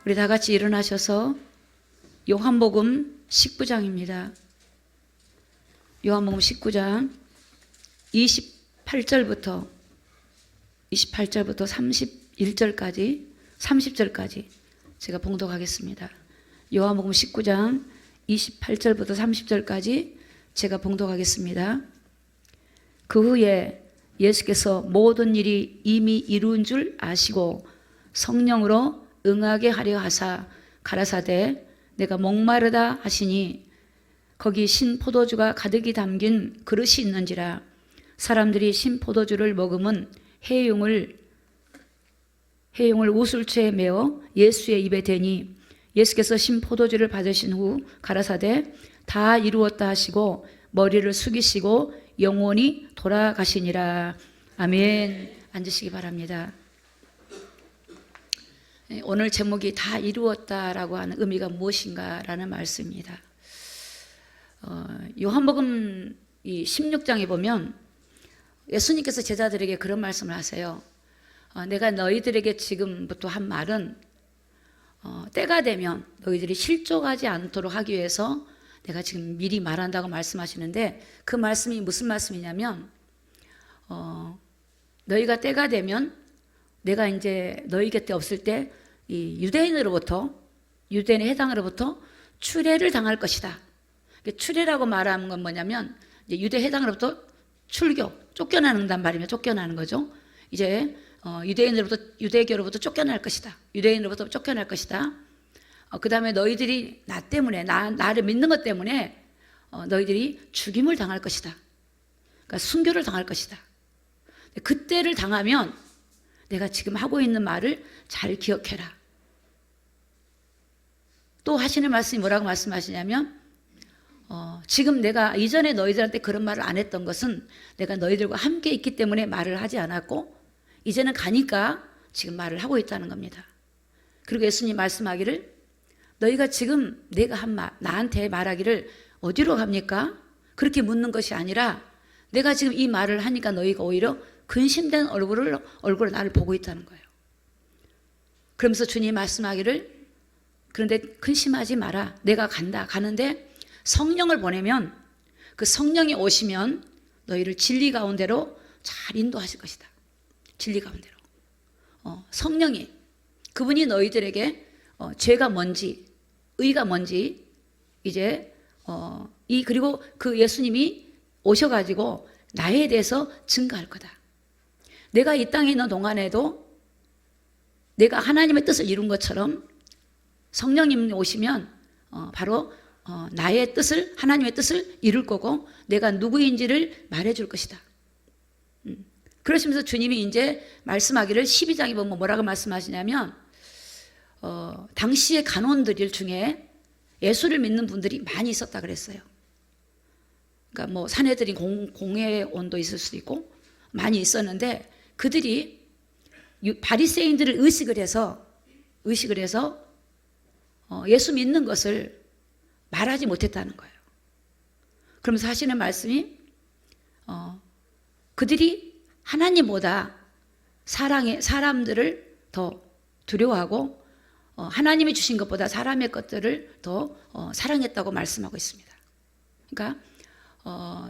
우리 다 같이 일어나셔서 요한복음 19장입니다. 요한복음 19장 28절부터 31절까지 30절까지 제가 봉독하겠습니다. 요한복음 19장 28절부터 30절까지 제가 봉독하겠습니다. 그 후에 예수께서 모든 일이 이미 이루은 줄 아시고 성령으로 응하게 하려 하사 가라사대 내가 목마르다 하시니 거기 신 포도주가 가득히 담긴 그릇이 있는지라. 사람들이 신 포도주를 먹으면 해용을 우술초에 메어 예수의 입에 대니 예수께서 신 포도주를 받으신 후 가라사대 다 이루었다 하시고 머리를 숙이시고 영원히 돌아가시니라. 아멘. 앉으시기 바랍니다. 오늘 제목이 다 이루었다라고 하는 의미가 무엇인가라는 말씀입니다. 요한복음 16장에 보면 예수님께서 제자들에게 그런 말씀을 하세요. 내가 너희들에게 지금부터 한 말은 때가 되면 너희들이 실족하지 않도록 하기 위해서 내가 지금 미리 말한다고 말씀하시는데, 그 말씀이 무슨 말씀이냐면 너희가 때가 되면 내가 이제 너희 곁에 없을 때 이 유대인의 해당으로부터 추례를 당할 것이다. 추례라고 말하는 건 뭐냐면 이제 유대 해당으로부터 쫓겨나는단 말이면 쫓겨나는 거죠. 이제 유대교로부터 쫓겨날 것이다. 유대인으로부터 쫓겨날 것이다. 그 다음에 너희들이 나 때문에 나를 믿는 것 때문에 너희들이 죽임을 당할 것이다. 그러니까 순교를 당할 것이다. 그때를 당하면 내가 지금 하고 있는 말을 잘 기억해라. 또 하시는 말씀이 뭐라고 말씀하시냐면 지금 내가 이전에 너희들한테 그런 말을 안 했던 것은 내가 너희들과 함께 있기 때문에 말을 하지 않았고 이제는 가니까 지금 말을 하고 있다는 겁니다. 그리고 예수님 말씀하기를 너희가 지금 내가 한 말, 나한테 말하기를 어디로 갑니까? 그렇게 묻는 것이 아니라 내가 지금 이 말을 하니까 너희가 오히려 근심된 얼굴로 나를 보고 있다는 거예요. 그러면서 주님 말씀하기를 그런데 근심하지 마라. 내가 가는데 성령을 보내면 그 성령이 오시면 너희를 진리 가운데로 잘 인도하실 것이다. 진리 가운데로. 성령이 그분이 너희들에게 죄가 뭔지 의가 뭔지 이제 그리고 그 예수님이 오셔가지고 나에 대해서 증거할 거다. 내가 이 땅에 있는 동안에도 내가 하나님의 뜻을 이룬 것처럼 성령님이 오시면 바로 나의 뜻을, 하나님의 뜻을 이룰 거고 내가 누구인지를 말해줄 것이다. 그러시면서 주님이 이제 말씀하기를 12장에 보면 뭐라고 말씀하시냐면 당시의 간원들 중에 예수를 믿는 분들이 많이 있었다 그랬어요. 그러니까 뭐 사내들인 공회원도 있을 수도 있고 많이 있었는데 그들이 바리새인들을 의식을 해서 예수 믿는 것을 말하지 못했다는 거예요. 그러면서 하시는 말씀이 그들이 하나님보다 사람들을 더 두려워하고 하나님이 주신 것보다 사람의 것들을 더 사랑했다고 말씀하고 있습니다. 그러니까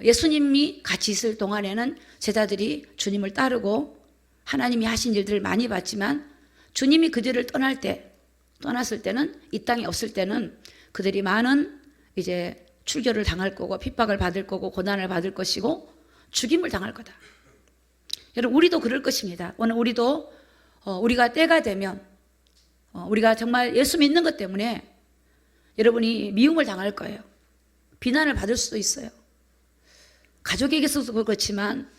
예수님이 같이 있을 동안에는 제자들이 주님을 따르고 하나님이 하신 일들을 많이 봤지만 주님이 그들을 떠났을 때는 이 땅에 없을 때는 그들이 많은 이제 출교를 당할 거고 핍박을 받을 거고 고난을 받을 것이고 죽임을 당할 거다. 여러분 우리도 그럴 것입니다. 오늘 우리도 우리가 때가 되면 우리가 정말 예수 믿는 것 때문에 여러분이 미움을 당할 거예요. 비난을 받을 수도 있어요. 가족에게서도 그렇지만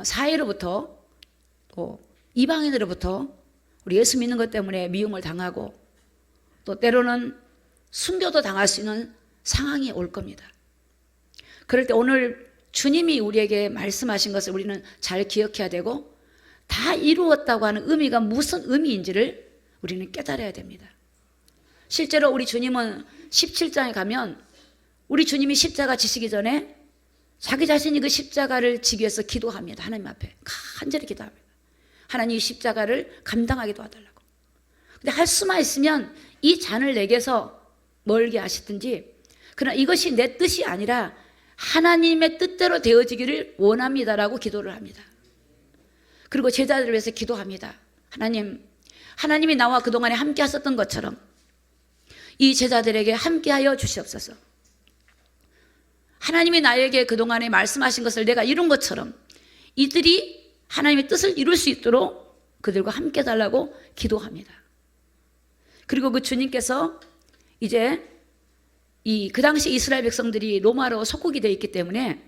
사회로부터 또 이방인으로부터 우리 예수 믿는 것 때문에 미움을 당하고 또 때로는 순교도 당할 수 있는 상황이 올 겁니다. 그럴 때 오늘 주님이 우리에게 말씀하신 것을 우리는 잘 기억해야 되고 다 이루었다고 하는 의미가 무슨 의미인지를 우리는 깨달아야 됩니다. 실제로 우리 주님은 17장에 가면 우리 주님이 십자가 지시기 전에 자기 자신이 그 십자가를 지기 위해서 기도합니다. 하나님 앞에 간절히 기도합니다. 하나님 이 십자가를 감당하게 도와달라고. 근데 할 수만 있으면 이 잔을 내게서 멀게 하시든지, 그러나 이것이 내 뜻이 아니라 하나님의 뜻대로 되어지기를 원합니다라고 기도를 합니다. 그리고 제자들을 위해서 기도합니다. 하나님이 나와 그동안에 함께 하셨던 것처럼 이 제자들에게 함께하여 주시옵소서. 하나님이 나에게 그동안에 말씀하신 것을 내가 이룬 것처럼 이들이 하나님의 뜻을 이룰 수 있도록 그들과 함께 달라고 기도합니다. 그리고 그 주님께서 이제 그 당시 이스라엘 백성들이 로마로 속국이 되어 있기 때문에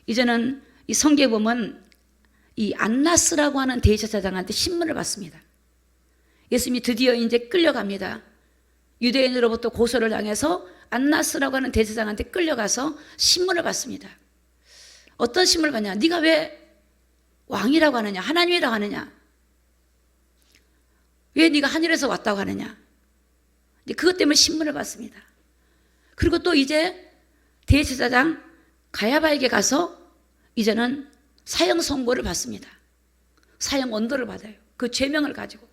이제는 이 성경에 보면 이 안나스라고 하는 대제사장한테 신문을 받습니다. 예수님이 드디어 이제 끌려갑니다. 유대인으로부터 고소를 당해서 안나스라고 하는 대제사장한테 끌려가서 신문을 받습니다. 어떤 신문을 받냐? 네가 왜 왕이라고 하느냐? 하나님이라고 하느냐? 왜 네가 하늘에서 왔다고 하느냐? 그것 때문에 신문을 받습니다. 그리고 또 이제 대제사장 가야바에게 가서 이제는 사형 선고를 받습니다. 사형 언도를 받아요. 그 죄명을 가지고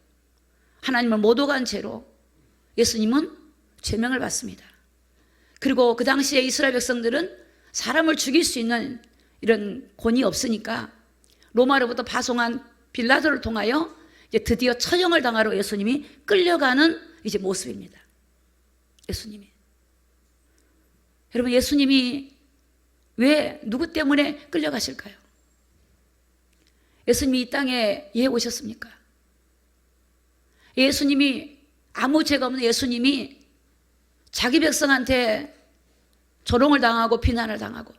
하나님을 못 오간 죄로 예수님은 죄명을 받습니다. 그리고 그 당시에 이스라엘 백성들은 사람을 죽일 수 있는 이런 권위 없으니까 로마로부터 파송한 빌라도를 통하여 이제 드디어 처형을 당하러 예수님이 끌려가는 이제 모습입니다. 예수님이. 여러분, 예수님이 왜 누구 때문에 끌려가실까요? 예수님이 이 땅에 왜 오셨습니까? 예수님이 아무 죄가 없는 예수님이 자기 백성한테 조롱을 당하고 비난을 당하고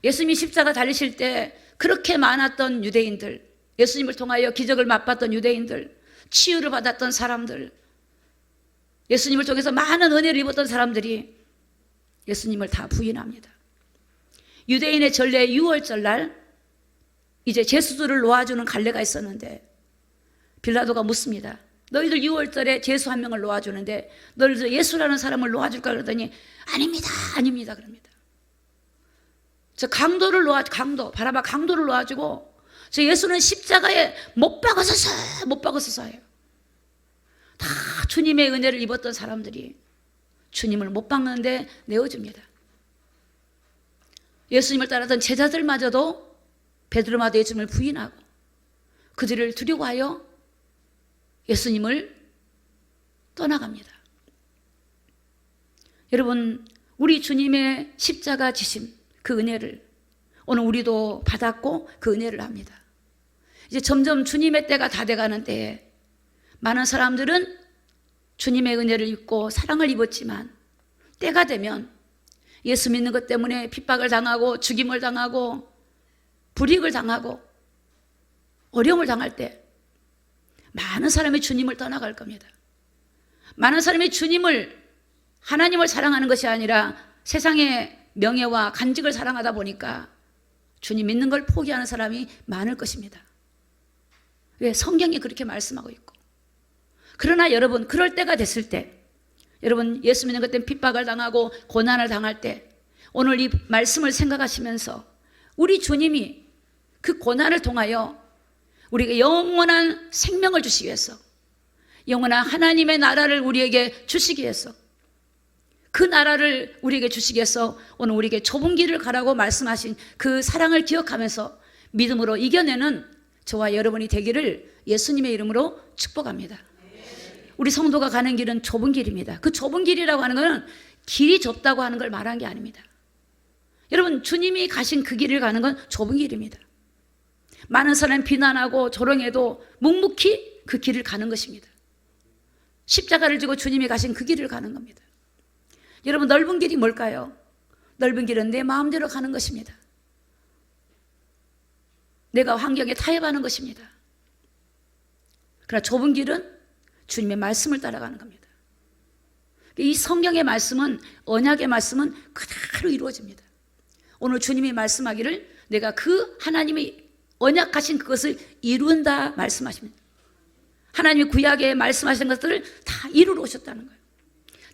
예수님이 십자가 달리실 때 그렇게 많았던 유대인들, 예수님을 통하여 기적을 맛봤던 유대인들, 치유를 받았던 사람들, 예수님을 통해서 많은 은혜를 입었던 사람들이 예수님을 다 부인합니다. 유대인의 전례 유월절 날 이제 제수들을 놓아주는 갈례가 있었는데 빌라도가 묻습니다. 너희들 6월절에 제수 한 명을 놓아주는데 너희들 예수라는 사람을 놓아줄까 그러더니 아닙니다 그럽니다. 저 강도를 놓아주고 저 예수는 십자가에 못 박아서 해요. 다 주님의 은혜를 입었던 사람들이 주님을 못 박는데 내어줍니다. 예수님을 따랐던 제자들마저도 베드로마도 예수님을 부인하고 그들을 두려워하여 예수님을 떠나갑니다. 여러분, 우리 주님의 십자가 지심, 그 은혜를 오늘 우리도 받았고 그 은혜를 합니다. 이제 점점 주님의 때가 다 돼가는 때에 많은 사람들은 주님의 은혜를 입고 사랑을 입었지만 때가 되면 예수 믿는 것 때문에 핍박을 당하고 죽임을 당하고 불이익을 당하고 어려움을 당할 때 많은 사람이 주님을 떠나갈 겁니다. 많은 사람이 하나님을 사랑하는 것이 아니라 세상의 명예와 간직을 사랑하다 보니까 주님 믿는 걸 포기하는 사람이 많을 것입니다. 왜? 성경이 그렇게 말씀하고 있고. 그러나 여러분, 그럴 때가 됐을 때, 여러분 예수 믿는 것 때문에 핍박을 당하고 고난을 당할 때 오늘 이 말씀을 생각하시면서 우리 주님이 그 고난을 통하여 우리에게 영원한 생명을 주시기 위해서, 영원한 하나님의 나라를 우리에게 주시기 위해서, 그 나라를 우리에게 주시기 위해서 오늘 우리에게 좁은 길을 가라고 말씀하신 그 사랑을 기억하면서 믿음으로 이겨내는 저와 여러분이 되기를 예수님의 이름으로 축복합니다. 우리 성도가 가는 길은 좁은 길입니다. 그 좁은 길이라고 하는 것은 길이 좁다고 하는 걸 말한 게 아닙니다. 여러분, 주님이 가신 그 길을 가는 건 좁은 길입니다. 많은 사람 비난하고 조롱해도 묵묵히 그 길을 가는 것입니다. 십자가를 지고 주님이 가신 그 길을 가는 겁니다. 여러분, 넓은 길이 뭘까요? 넓은 길은 내 마음대로 가는 것입니다. 내가 환경에 타협하는 것입니다. 그러나 좁은 길은 주님의 말씀을 따라가는 겁니다. 이 성경의 말씀은, 언약의 말씀은 그대로 이루어집니다. 오늘 주님이 말씀하기를 내가 그 하나님이 언약하신 그것을 이룬다 말씀하십니다. 하나님이 구약에 말씀하신 것들을 다 이루러 오셨다는 거예요.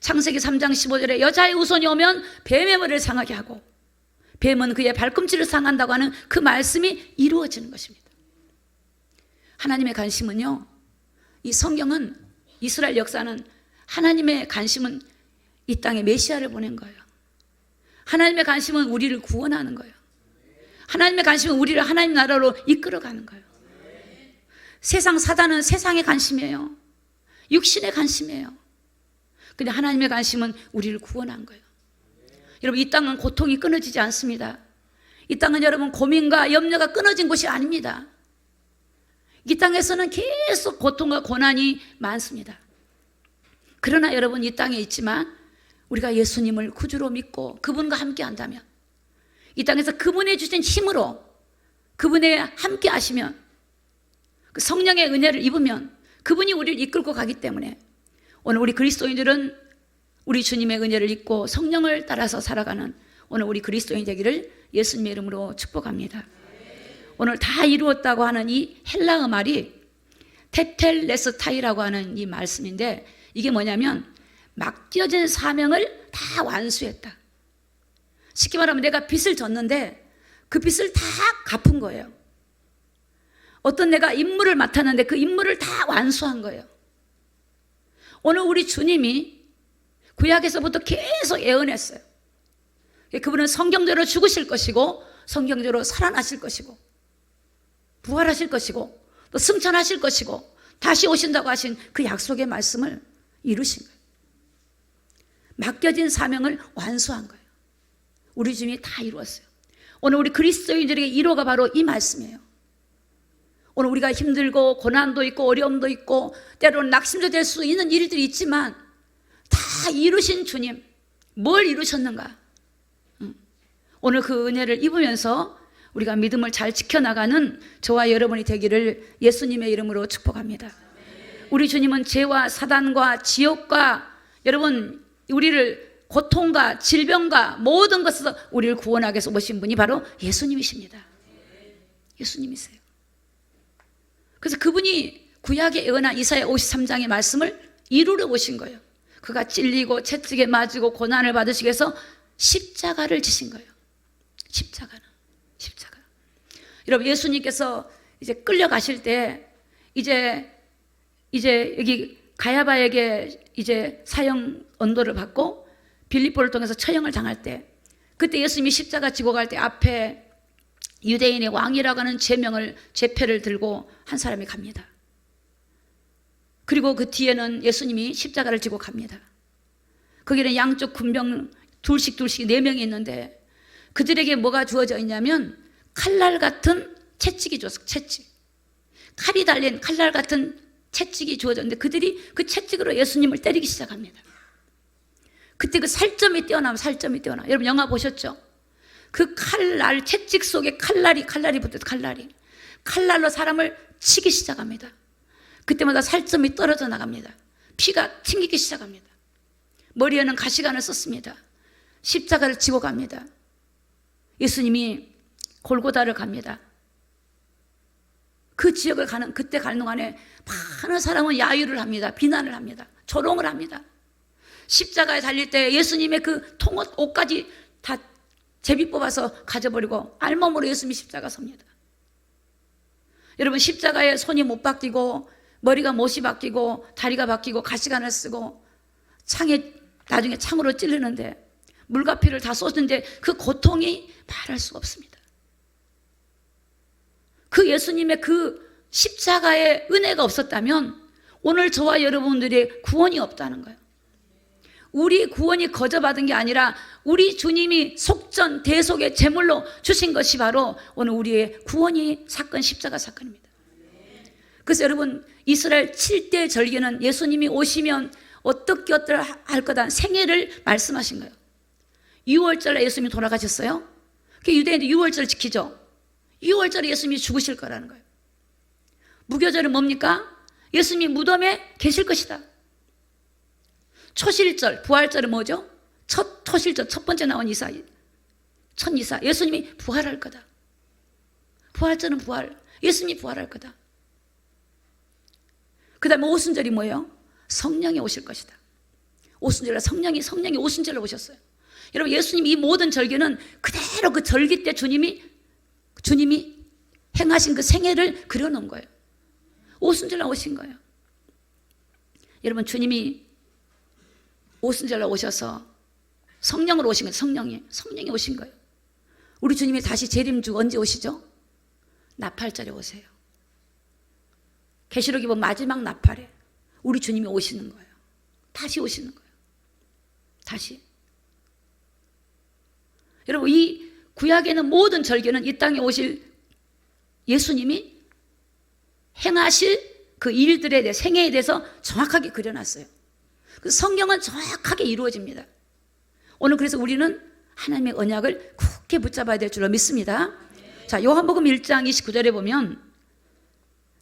창세기 3장 15절에 여자의 후손이 오면 뱀의 머리를 상하게 하고 뱀은 그의 발꿈치를 상한다고 하는 그 말씀이 이루어지는 것입니다. 하나님의 관심은요, 이 성경은 이스라엘 역사는 하나님의 관심은 이 땅에 메시아를 보낸 거예요. 하나님의 관심은 우리를 구원하는 거예요. 하나님의 관심은 우리를 하나님 나라로 이끌어가는 거예요. 세상 사단은 세상의 관심이에요. 육신의 관심이에요. 근데 하나님의 관심은 우리를 구원한 거예요. 여러분, 이 땅은 고통이 끊어지지 않습니다. 이 땅은 여러분 고민과 염려가 끊어진 곳이 아닙니다. 이 땅에서는 계속 고통과 고난이 많습니다. 그러나 여러분, 이 땅에 있지만 우리가 예수님을 구주로 믿고 그분과 함께 한다면, 이 땅에서 그분이 주신 힘으로 그분에 함께 하시면, 그 성령의 은혜를 입으면 그분이 우리를 이끌고 가기 때문에 오늘 우리 그리스도인들은 우리 주님의 은혜를 입고 성령을 따라서 살아가는 오늘 우리 그리스도인 되기를 예수님의 이름으로 축복합니다. 오늘 다 이루었다고 하는 이 헬라어 말이 테텔레스타이라고 하는 이 말씀인데, 이게 뭐냐면 맡겨진 사명을 다 완수했다. 쉽게 말하면 내가 빚을 졌는데 그 빚을 다 갚은 거예요. 어떤 내가 임무를 맡았는데 그 임무를 다 완수한 거예요. 오늘 우리 주님이 구약에서부터 계속 예언했어요. 그분은 성경대로 죽으실 것이고 성경대로 살아나실 것이고 부활하실 것이고 또 승천하실 것이고 다시 오신다고 하신 그 약속의 말씀을 이루신 거예요. 맡겨진 사명을 완수한 거예요. 우리 주님이 다 이루었어요. 오늘 우리 그리스도인들에게 이루어가 바로 이 말씀이에요. 오늘 우리가 힘들고 고난도 있고 어려움도 있고 때로는 낙심도 될 수 있는 일들이 있지만 다 이루신 주님, 뭘 이루셨는가? 오늘 그 은혜를 입으면서 우리가 믿음을 잘 지켜나가는 저와 여러분이 되기를 예수님의 이름으로 축복합니다. 우리 주님은 죄와 사단과 지옥과 여러분 우리를 고통과 질병과 모든 것에서 우리를 구원하기 위해서 오신 분이 바로 예수님이십니다. 예수님이세요. 그래서 그분이 구약에 예언한 이사야 53장의 말씀을 이루러 오신 거예요. 그가 찔리고 채찍에 맞고 고난을 받으시기 위해서 십자가를 지신 거예요. 십자가. 여러분, 예수님께서 이제 끌려가실 때 이제 여기 가야바에게 이제 사형 언도를 받고 빌립보를 통해서 처형을 당할 때, 그때 예수님이 십자가 지고 갈 때 앞에 유대인의 왕이라고 하는 제패를 들고 한 사람이 갑니다. 그리고 그 뒤에는 예수님이 십자가를 지고 갑니다. 거기는 양쪽 군병 둘씩 4명이 있는데 그들에게 뭐가 주어져 있냐면 칼날 같은 채찍이 주어졌어요. 채찍. 칼이 달린 칼날 같은 채찍이 주어졌는데 그들이 그 채찍으로 예수님을 때리기 시작합니다. 그때 그 살점이 뛰어나면 여러분 영화 보셨죠? 그 칼날, 채찍 속에 칼날이 붙어서 칼날로 사람을 치기 시작합니다. 그때마다 살점이 떨어져 나갑니다. 피가 튕기기 시작합니다. 머리에는 가시관을 썼습니다. 십자가를 지고 갑니다. 예수님이 골고다를 갑니다. 그 지역을 그때 가는 동안에 많은 사람은 야유를 합니다. 비난을 합니다. 조롱을 합니다. 십자가에 달릴 때 예수님의 그 통옷 옷까지 다 제비 뽑아서 가져버리고 알몸으로 예수님이 십자가 섭니다. 여러분, 십자가에 손이 못 바뀌고 머리가 못이 바뀌고 다리가 바뀌고 가시관을 쓰고 나중에 창으로 찌르는데 물과 피를 다 쏟는데 그 고통이 말할 수가 없습니다. 그 예수님의 그 십자가의 은혜가 없었다면 오늘 저와 여러분들의 구원이 없다는 거예요. 우리 구원이 거저받은 게 아니라 우리 주님이 속전 대속의 제물로 주신 것이 바로 오늘 우리의 구원이 사건, 십자가 사건입니다. 그래서 여러분, 이스라엘 7대 절기는 예수님이 오시면 어떻게 할 거다 생애를 말씀하신 거예요. 6월절에 예수님이 돌아가셨어요. 그 유대인들 6월절 지키죠. 6월절에 예수님이 죽으실 거라는 거예요. 무교절은 뭡니까? 예수님이 무덤에 계실 것이다. 초실절, 부활절은 뭐죠? 초실절, 첫 번째 나온 이사, 천이사. 예수님이 부활할 거다. 부활절은 부활. 예수님이 부활할 거다. 그 다음에 오순절이 뭐예요? 성령이 오실 것이다. 오순절에 성령이 오순절에 오셨어요. 여러분, 예수님 이 모든 절기는 그대로 그 절기 때 주님이 행하신 그 생애를 그려놓은 거예요. 오순절에 오신 거예요. 여러분, 주님이 오순절날 오셔서 성령으로 오신 거예요. 성령이 오신 거예요. 우리 주님이 다시 재림주 언제 오시죠? 나팔절에 오세요. 계시록에 보면 마지막 나팔에 우리 주님이 오시는 거예요. 다시 오시는 거예요. 다시. 여러분, 이 구약에는 모든 절기는 이 땅에 오실 예수님이 행하실 그 일들에 대해, 생애에 대해서 정확하게 그려놨어요. 그 성경은 정확하게 이루어집니다. 오늘 그래서 우리는 하나님의 언약을 굳게 붙잡아야 될 줄로 믿습니다. 자, 요한복음 1장 29절에 보면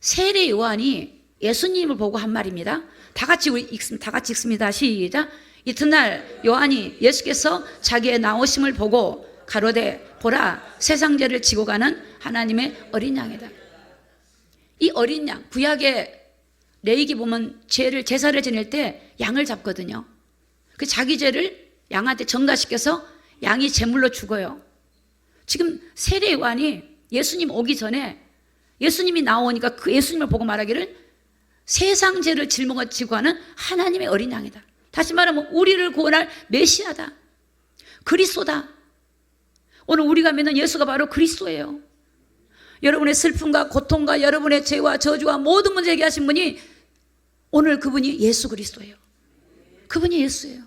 세례 요한이 예수님을 보고 한 말입니다. 다 같이 읽습니다. 시작. 이튿날 요한이 예수께서 자기의 나오심을 보고 가로되 보라, 세상 죄를 지고 가는 하나님의 어린 양이다. 이 어린 양, 구약의 레위기 보면 제사를 지낼 때 양을 잡거든요. 그 자기 죄를 양한테 전가시켜서 양이 제물로 죽어요. 지금 세례 요한이 예수님 오기 전에 예수님이 나오니까 그 예수님을 보고 말하기를 세상 죄를 짊어지고 하는 하나님의 어린 양이다. 다시 말하면 우리를 구원할 메시아다. 그리스도다. 오늘 우리가 믿는 예수가 바로 그리스도예요. 여러분의 슬픔과 고통과 여러분의 죄와 저주와 모든 문제 해결하신 분이 오늘 그분이 예수 그리스도예요. 그분이 예수예요.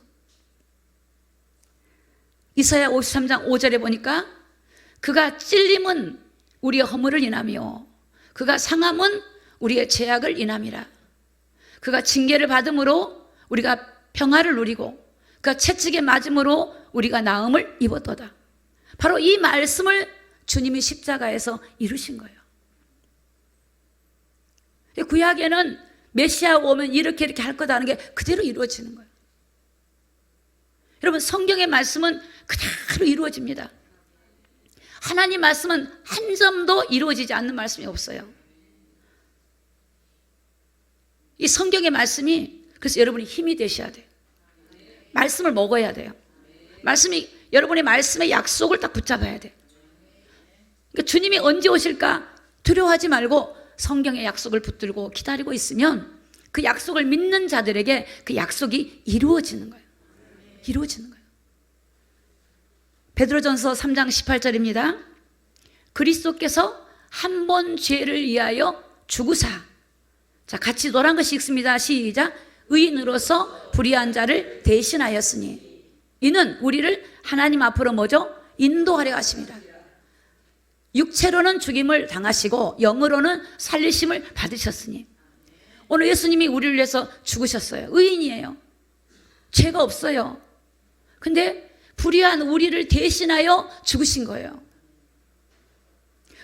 이사야 53장 5절에 보니까 그가 찔림은 우리의 허물을 인하며 그가 상함은 우리의 죄악을 인함이라. 그가 징계를 받음으로 우리가 평화를 누리고 그가 채찍에 맞음으로 우리가 나음을 입었도다. 바로 이 말씀을 주님이 십자가에서 이루신 거예요. 구약에는 메시아가 오면 이렇게 할 거다 하는 게 그대로 이루어지는 거예요. 여러분, 성경의 말씀은 그대로 이루어집니다. 하나님 말씀은 한 점도 이루어지지 않는 말씀이 없어요. 이 성경의 말씀이, 그래서 여러분이 힘이 되셔야 돼요. 말씀을 먹어야 돼요. 여러분의 말씀의 약속을 딱 붙잡아야 돼요. 그러니까 주님이 언제 오실까 두려워하지 말고 성경의 약속을 붙들고 기다리고 있으면 그 약속을 믿는 자들에게 그 약속이 이루어지는 거예요. 이루어지는 거예요. 베드로전서 3장 18절입니다. 그리스도께서 한 번 죄를 위하여 죽으사. 자, 같이 노란 것이 읽습니다. 시작. 의인으로서 불의한 자를 대신하였으니 이는 우리를 하나님 앞으로 뭐죠? 인도하려 하십니다. 육체로는 죽임을 당하시고 영으로는 살리심을 받으셨으니 오늘 예수님이 우리를 위해서 죽으셨어요. 의인이에요. 죄가 없어요. 근데 불의한 우리를 대신하여 죽으신 거예요.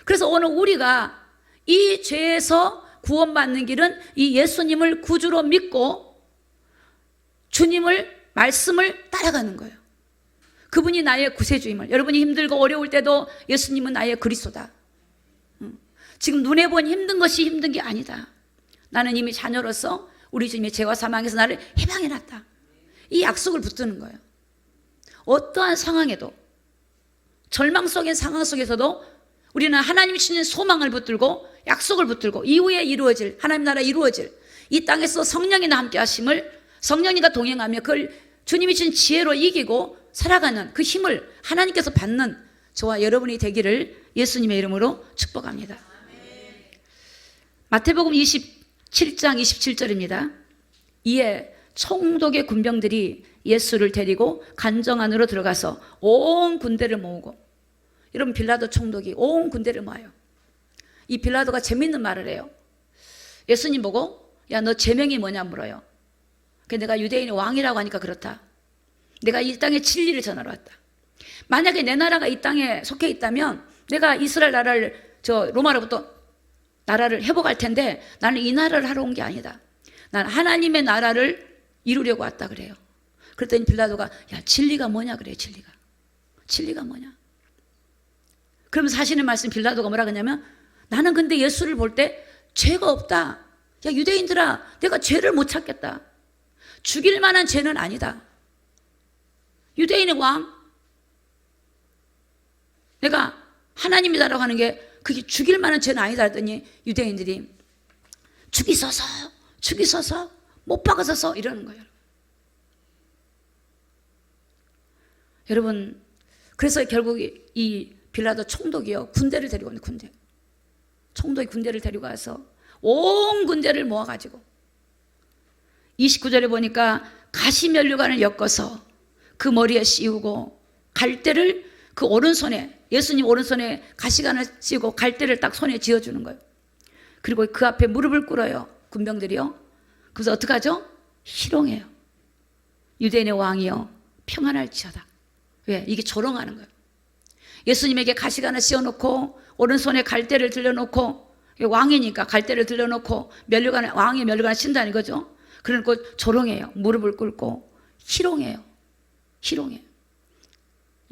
그래서 오늘 우리가 이 죄에서 구원받는 길은 이 예수님을 구주로 믿고 주님을 말씀을 따라가는 거예요. 그분이 나의 구세주임을. 여러분이 힘들고 어려울 때도 예수님은 나의 그리스도다. 지금 눈에 보니 힘든 것이 힘든 게 아니다. 나는 이미 자녀로서 우리 주님의 죄와 사망에서 나를 해방해놨다. 이 약속을 붙드는 거예요. 어떠한 상황에도, 절망 속의 상황 속에서도 우리는 하나님이 주신 소망을 붙들고 약속을 붙들고 이후에 이루어질, 하나님 나라 이루어질 이 땅에서 성령이나 함께 하심을, 성령이가 동행하며 그걸 주님이 주신 지혜로 이기고 살아가는 그 힘을 하나님께서 받는 저와 여러분이 되기를 예수님의 이름으로 축복합니다. 마태복음 27장 27절입니다. 이에 총독의 군병들이 예수를 데리고 간정 안으로 들어가서 온 군대를 모으고, 여러분 빌라도 총독이 온 군대를 모아요. 이 빌라도가 재밌는 말을 해요. 예수님 보고 야, 너 제명이 뭐냐 물어요. 내가 유대인의 왕이라고 하니까 그렇다. 내가 이 땅에 진리를 전하러 왔다. 만약에 내 나라가 이 땅에 속해 있다면 내가 이스라엘 나라를 로마로부터 나라를 회복할 텐데 나는 이 나라를 하러 온 게 아니다. 난 하나님의 나라를 이루려고 왔다 그래요. 그랬더니 빌라도가 야, 진리가 뭐냐 그래요. 진리가 뭐냐. 그러면서 하시는 말씀 빌라도가 뭐라 그러냐면 나는 근데 예수를 볼 때 죄가 없다. 야, 유대인들아, 내가 죄를 못 찾겠다. 죽일 만한 죄는 아니다. 유대인의 왕, 내가 하나님이다라고 하는 게 그게 죽일 만한 죄는 아니다 했더니 유대인들이 죽이소서 못 박아서 이러는 거예요. 여러분, 그래서 결국 이 빌라도 총독이요, 군대를 데리고 오는 군대. 총독이 군대를 데리고 와서 온 군대를 모아가지고 29절에 보니까 가시면류관을 엮어서 그 머리에 씌우고 갈대를 그 오른손에, 예수님 오른손에 가시관을 씌우고 갈대를 딱 손에 쥐어주는 거예요. 그리고 그 앞에 무릎을 꿇어요, 군병들이요. 그래서 어떻게 하죠? 희롱해요. 유대인의 왕이요, 평안할지어다. 왜? 이게 조롱하는 거예요. 예수님에게 가시관을 씌워놓고 오른손에 갈대를 들려놓고, 왕이니까 갈대를 들려놓고 왕의 면류관을 신다는 거죠. 그러니까 조롱해요. 무릎을 꿇고 희롱해요. 희롱해요.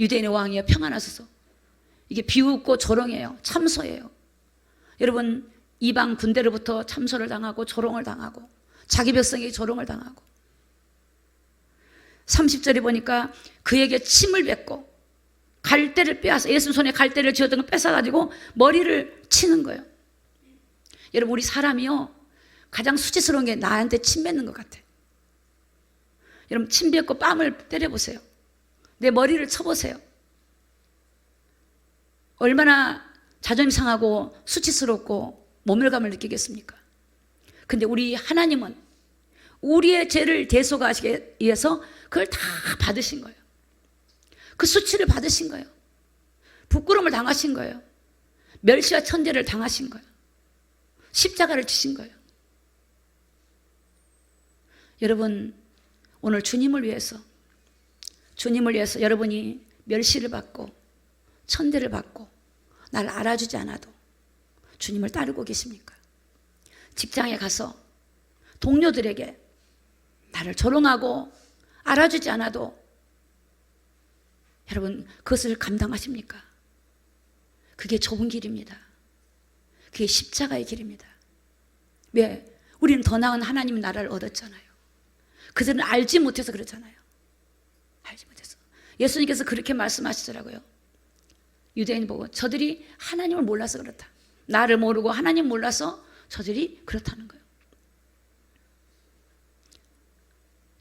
유대인의 왕이요, 평안하소서. 이게 비웃고 조롱해요. 참소해요. 여러분, 이방 군대로부터 참소를 당하고 조롱을 당하고 자기 백성에게 조롱을 당하고 30절에 보니까 그에게 침을 뱉고 갈대를 빼앗아, 예수 손에 갈대를 쥐어든 걸 뺏어가지고 머리를 치는 거예요. 여러분, 우리 사람이요, 가장 수치스러운 게 나한테 침 뱉는 것 같아요. 여러분, 침 뱉고 뺨을 때려보세요. 내 머리를 쳐보세요. 얼마나 자존심 상하고 수치스럽고 모멸감을 느끼겠습니까? 근데 우리 하나님은 우리의 죄를 대속하시기 위해서 그걸 다 받으신 거예요. 그 수치를 받으신 거예요. 부끄러움을 당하신 거예요. 멸시와 천대를 당하신 거예요. 십자가를 지신 거예요. 여러분, 오늘 주님을 위해서 여러분이 멸시를 받고 천대를 받고 날 알아주지 않아도 주님을 따르고 계십니까? 직장에 가서 동료들에게 나를 조롱하고 알아주지 않아도 여러분, 그것을 감당하십니까? 그게 좁은 길입니다. 그게 십자가의 길입니다. 왜? 우리는 더 나은 하나님 나라를 얻었잖아요. 그들은 알지 못해서 그렇잖아요. 알지 못해서. 예수님께서 그렇게 말씀하시더라고요. 유대인 보고 저들이 하나님을 몰라서 그렇다. 나를 모르고 하나님 몰라서 저들이 그렇다는 거예요.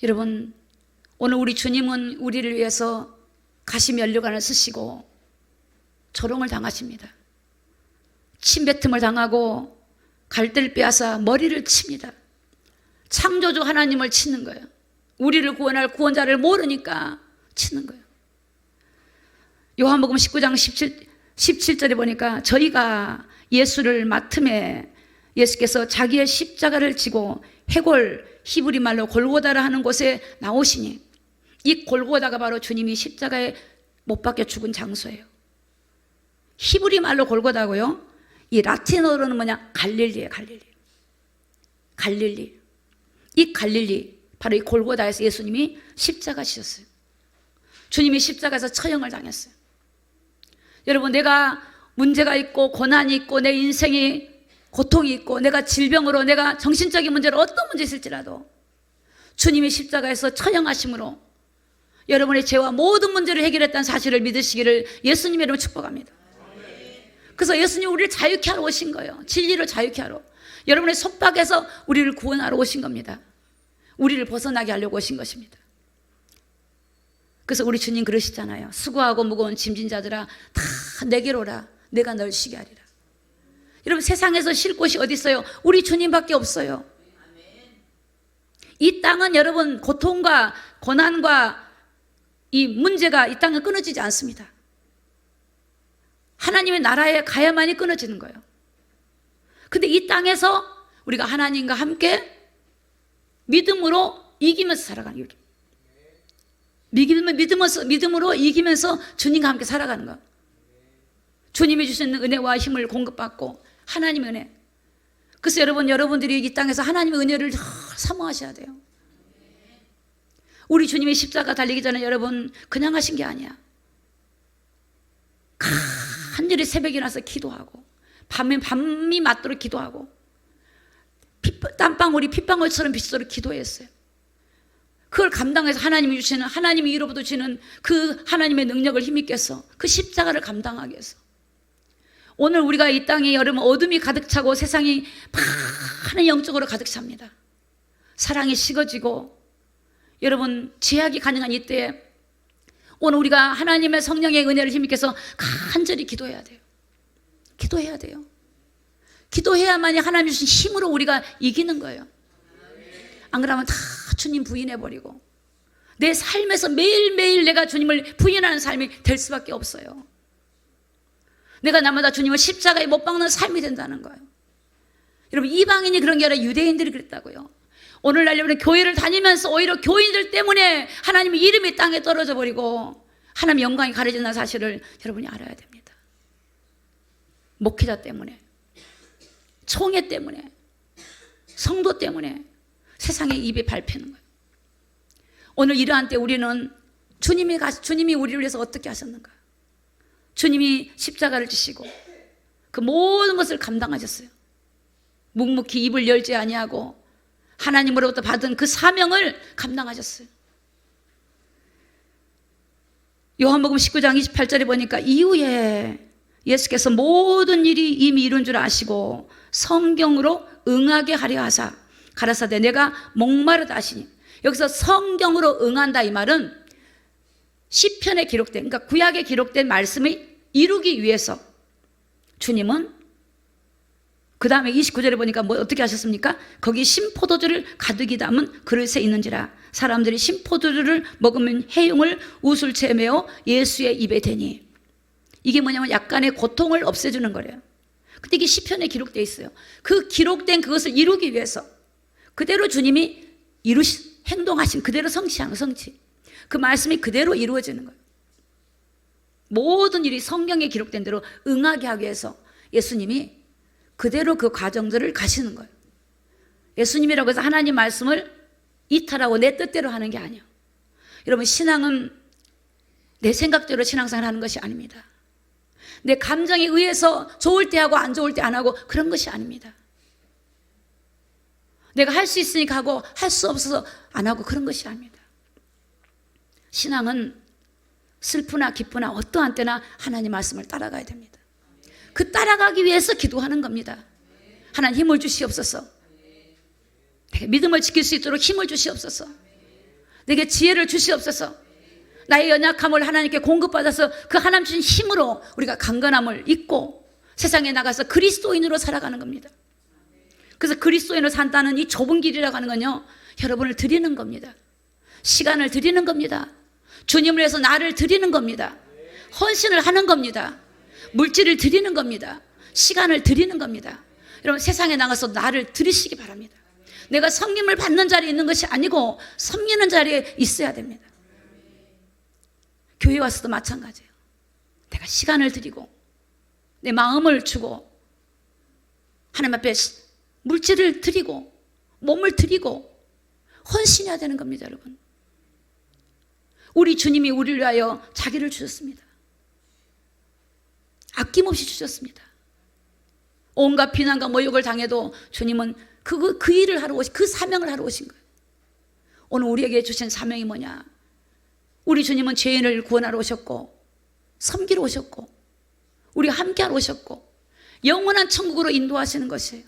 여러분, 오늘 우리 주님은 우리를 위해서 가시면류관을 쓰시고 조롱을 당하십니다. 침뱉음을 당하고 갈대를 빼앗아 머리를 칩니다. 창조주 하나님을 치는 거예요. 우리를 구원할 구원자를 모르니까 치는 거예요. 요한복음 19장 17절에 보니까 저희가 예수를 맡음에 예수께서 자기의 십자가를 지고 해골, 히브리 말로 골고다라 하는 곳에 나오시니, 이 골고다가 바로 주님이 십자가에 못 박혀 죽은 장소예요. 히브리 말로 골고다고요. 이 라틴어로는 뭐냐? 갈릴리예요. 갈릴리. 이 갈릴리, 바로 이 골고다에서 예수님이 십자가 지셨어요. 주님이 십자가에서 처형을 당했어요. 여러분, 내가 문제가 있고 고난이 있고 내 인생이 고통이 있고 내가 질병으로, 내가 정신적인 문제로 어떤 문제 있을지라도 주님이 십자가에서 처형하심으로 여러분의 죄와 모든 문제를 해결했다는 사실을 믿으시기를 예수님의 이름으로 축복합니다. 그래서 예수님 우리를 자유케 하러 오신 거예요. 진리를 자유케 하러. 여러분의 속박에서 우리를 구원하러 오신 겁니다. 우리를 벗어나게 하려고 오신 것입니다. 그래서 우리 주님 그러시잖아요. 수고하고 무거운 짐진 자들아 다 내게로 오라. 내가 널 쉬게 하리라. 여러분, 세상에서 쉴 곳이 어디 있어요? 우리 주님밖에 없어요. 이 땅은 여러분 고통과 고난과 이 문제가 이 땅은 끊어지지 않습니다. 하나님의 나라에 가야만이 끊어지는 거예요. 근데 이 땅에서 우리가 하나님과 함께 믿음으로 이기면서 살아가는 거예요. 믿음으로 이기면서 주님과 함께 살아가는 거예요. 주님이 주시는 은혜와 힘을 공급받고 하나님의 은혜. 그래서 여러분들이 이 땅에서 하나님의 은혜를 사모하셔야 돼요. 우리 주님이 십자가 달리기 전에 여러분 그냥 하신 게 아니야. 간절히 새벽에 일어나서 기도하고 밤이 맞도록 기도하고 땀방울이 핏방울처럼 빗소리 기도했어요. 그걸 감당해서 하나님이 주시는, 하나님이 이로부터 주시는 그 하나님의 능력을 힘있게 해서 그 십자가를 감당하기 위해서. 오늘 우리가 이 땅에 여러분 어둠이 가득 차고 세상이 많은 영적으로 가득 찹니다. 사랑이 식어지고 여러분 제약이 가능한 이때에 오늘 우리가 하나님의 성령의 은혜를 힘입해서 간절히 기도해야 돼요. 기도해야 돼요. 기도해야만이 하나님 주신 힘으로 우리가 이기는 거예요. 안 그러면 다 주님 부인해버리고 내 삶에서 매일매일 내가 주님을 부인하는 삶이 될 수밖에 없어요. 내가 날마다 주님을 십자가에 못 박는 삶이 된다는 거예요. 여러분 이방인이 그런 게 아니라 유대인들이 그랬다고요. 오늘날 여러분 교회를 다니면서 오히려 교인들 때문에 하나님의 이름이 땅에 떨어져 버리고 하나님의 영광이 가려진다는 사실을 여러분이 알아야 됩니다. 목회자 때문에, 총회 때문에, 성도 때문에 세상에 입이 밟히는 거예요. 오늘 이러한 때 우리는 주님이 우리를 위해서 어떻게 하셨는가? 주님이 십자가를 지시고 그 모든 것을 감당하셨어요. 묵묵히 입을 열지 아니하고 하나님으로부터 받은 그 사명을 감당하셨어요. 요한복음 19장 28절에 보니까 이후에 예수께서 모든 일이 이미 이룬 줄 아시고 성경으로 응하게 하려 하사 가라사대 내가 목마르다 하시니, 여기서 성경으로 응한다 이 말은 시편에 기록된, 그러니까 구약에 기록된 말씀을 이루기 위해서 주님은 그 다음에 29절에 보니까 뭐 어떻게 하셨습니까? 거기 신포도주를 가득히 담은 그릇에 있는지라 사람들이 신포도주를 먹으면 해용을 우술채 메어 예수의 입에 대니. 이게 뭐냐면 약간의 고통을 없애주는 거래요. 근데 이게 시편에 기록되어 있어요. 그 기록된 그것을 이루기 위해서 그대로 주님이 행동하신 그대로 성취하는 성취. 그 말씀이 그대로 이루어지는 거예요. 모든 일이 성경에 기록된 대로 응하게 하기 위해서 예수님이 그대로 그 과정들을 가시는 거예요. 예수님이라고 해서 하나님 말씀을 이탈하고 내 뜻대로 하는 게 아니에요. 여러분 신앙은 내 생각대로 신앙생활 하는 것이 아닙니다. 내 감정에 의해서 좋을 때 하고 안 좋을 때 안 하고 그런 것이 아닙니다. 내가 할 수 있으니까 하고 할 수 없어서 안 하고 그런 것이 아닙니다. 신앙은 슬프나 기쁘나 어떠한 때나 하나님 말씀을 따라가야 됩니다. 그 따라가기 위해서 기도하는 겁니다. 하나님 힘을 주시옵소서. 내게 믿음을 지킬 수 있도록 힘을 주시옵소서. 내게 지혜를 주시옵소서. 나의 연약함을 하나님께 공급받아서 그 하나님 주신 힘으로 우리가 강건함을 잊고 세상에 나가서 그리스도인으로 살아가는 겁니다. 그래서 그리스도인으로 산다는 이 좁은 길이라고 하는 건요, 여러분을 드리는 겁니다. 시간을 드리는 겁니다. 주님을 위해서 나를 드리는 겁니다. 헌신을 하는 겁니다. 물질을 드리는 겁니다. 시간을 드리는 겁니다. 여러분 세상에 나가서 나를 드리시기 바랍니다. 내가 섬김을 받는 자리에 있는 것이 아니고 섬기는 자리에 있어야 됩니다. 교회 와서도 마찬가지예요. 내가 시간을 드리고 내 마음을 주고 하나님 앞에 물질을 드리고 몸을 드리고 헌신해야 되는 겁니다. 여러분 우리 주님이 우리를 위하여 자기를 주셨습니다. 아낌없이 주셨습니다. 온갖 비난과 모욕을 당해도 주님은 그 일을 하러 오신, 그 사명을 하러 오신 거예요. 오늘 우리에게 주신 사명이 뭐냐? 우리 주님은 죄인을 구원하러 오셨고 섬기러 오셨고 우리가 함께하러 오셨고 영원한 천국으로 인도하시는 것이에요.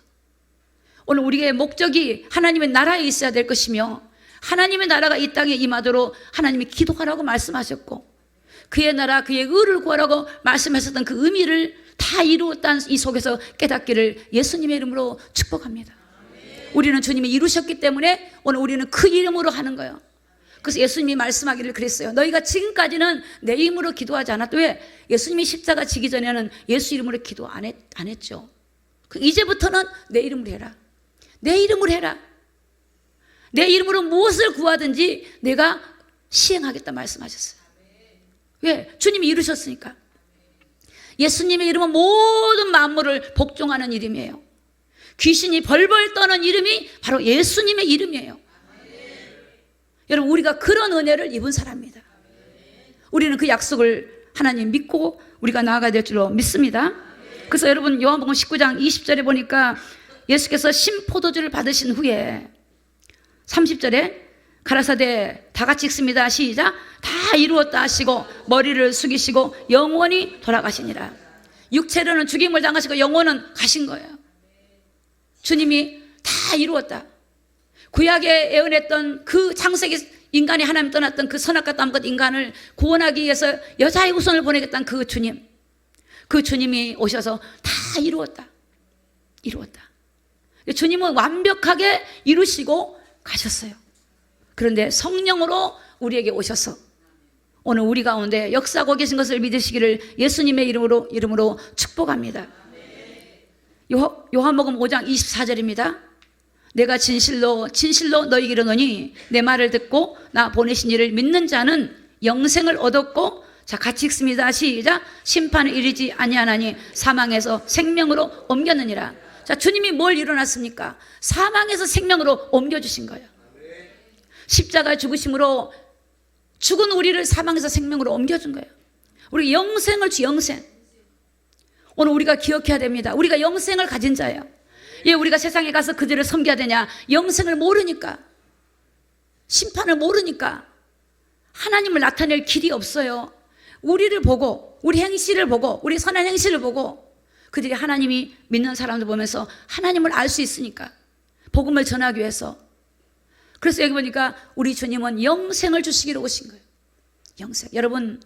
오늘 우리의 목적이 하나님의 나라에 있어야 될 것이며 하나님의 나라가 이 땅에 임하도록 하나님이 기도하라고 말씀하셨고 그의 나라 그의 의를 구하라고 말씀하셨던 그 의미를 다 이루었다는 이 속에서 깨닫기를 예수님의 이름으로 축복합니다. 우리는 주님이 이루셨기 때문에 오늘 우리는 그 이름으로 하는 거예요. 그래서 예수님이 말씀하기를 그랬어요. 너희가 지금까지는 내 이름으로 기도하지 않았다. 왜? 예수님이 십자가 지기 전에는 예수 이름으로 기도 안 했죠. 이제부터는 내 이름으로 해라. 내 이름으로 해라. 내 이름으로 무엇을 구하든지 내가 시행하겠다 말씀하셨어요. 왜? 주님이 이루셨으니까. 예수님의 이름은 모든 만물을 복종하는 이름이에요. 귀신이 벌벌 떠는 이름이 바로 예수님의 이름이에요. 여러분 우리가 그런 은혜를 입은 사람입니다. 우리는 그 약속을 하나님 믿고 우리가 나아가야 될 줄로 믿습니다. 그래서 여러분 요한복음 19장 20절에 보니까 예수께서 신포도주를 받으신 후에 30절에 가라사대 다 같이 읽습니다. 시작. 다 이루었다 하시고 머리를 숙이시고 영원히 돌아가시니라. 육체로는 죽임을 당하시고 영원은 가신 거예요. 주님이 다 이루었다. 구약에 예언했던 그 창세기 인간이 하나님 떠났던 그 선악과 땀것 인간을 구원하기 위해서 여자의 후손을 보내겠다는 그 주님, 그 주님이 오셔서 다 이루었다. 주님은 완벽하게 이루시고 가셨어요. 그런데 성령으로 우리에게 오셔서 오늘 우리 가운데 역사하고 계신 것을 믿으시기를 예수님의 이름으로 축복합니다. 요한복음 5장 24절입니다. 내가 진실로 너희에게 이르노니 내 말을 듣고 나 보내신 이를 믿는 자는 영생을 얻었고, 자 같이 읽습니다. 시작. 심판을 이르지 아니하나니 사망에서 생명으로 옮겼느니라. 자, 주님이 뭘 일어났습니까? 사망에서 생명으로 옮겨주신 거예요. 십자가 죽으심으로 죽은 우리를 사망에서 생명으로 옮겨준 거예요. 우리 영생을 영생. 오늘 우리가 기억해야 됩니다. 우리가 영생을 가진 자예요. 예, 우리가 세상에 가서 그들을 섬겨야 되냐? 영생을 모르니까, 심판을 모르니까 하나님을 나타낼 길이 없어요. 우리를 보고, 우리 행실을 보고, 우리 선한 행실을 보고 그들이 하나님이 믿는 사람들 보면서 하나님을 알 수 있으니까, 복음을 전하기 위해서. 그래서 여기 보니까 우리 주님은 영생을 주시기로 오신 거예요. 영생. 여러분,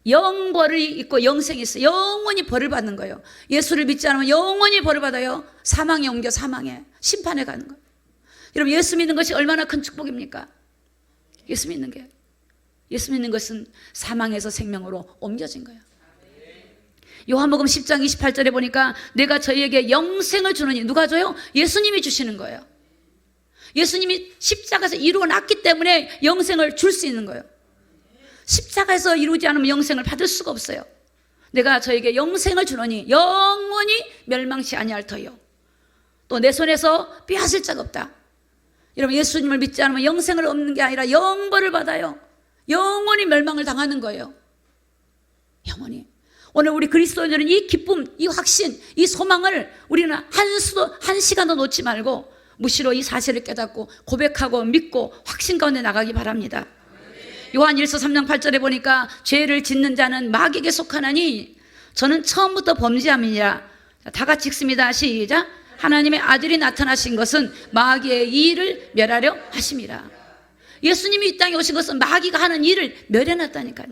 영벌이 있고 영생이 있어요. 영원히 벌을 받는 거예요. 예수를 믿지 않으면 영원히 벌을 받아요. 사망에 옮겨 사망에, 심판에 가는 거예요. 여러분, 예수 믿는 것이 얼마나 큰 축복입니까? 예수 믿는 게, 예수 믿는 것은 사망에서 생명으로 옮겨진 거예요. 요한복음 10장 28절에 보니까 내가 저희에게 영생을 주느니, 누가 줘요? 예수님이 주시는 거예요. 예수님이 십자가에서 이루어 놨기 때문에 영생을 줄 수 있는 거예요. 십자가에서 이루지 않으면 영생을 받을 수가 없어요. 내가 저에게 영생을 주노니 영원히 멸망치 아니할 터요. 또 내 손에서 빼앗을 자가 없다. 여러분, 예수님을 믿지 않으면 영생을 얻는 게 아니라 영벌을 받아요. 영원히 멸망을 당하는 거예요. 영원히. 오늘 우리 그리스도인들은 이 기쁨, 이 확신, 이 소망을 우리는 한 시간도 놓지 말고 무시로 이 사실을 깨닫고 고백하고 믿고 확신 가운데 나가기 바랍니다. 요한 1서 3장 8절에 보니까 죄를 짓는 자는 마귀에게 속하나니 저는 처음부터 범죄함이니라. 다 같이 읽습니다. 시작. 하나님의 아들이 나타나신 것은 마귀의 일을 멸하려 하심이라. 예수님이 이 땅에 오신 것은 마귀가 하는 일을 멸해놨다니까요.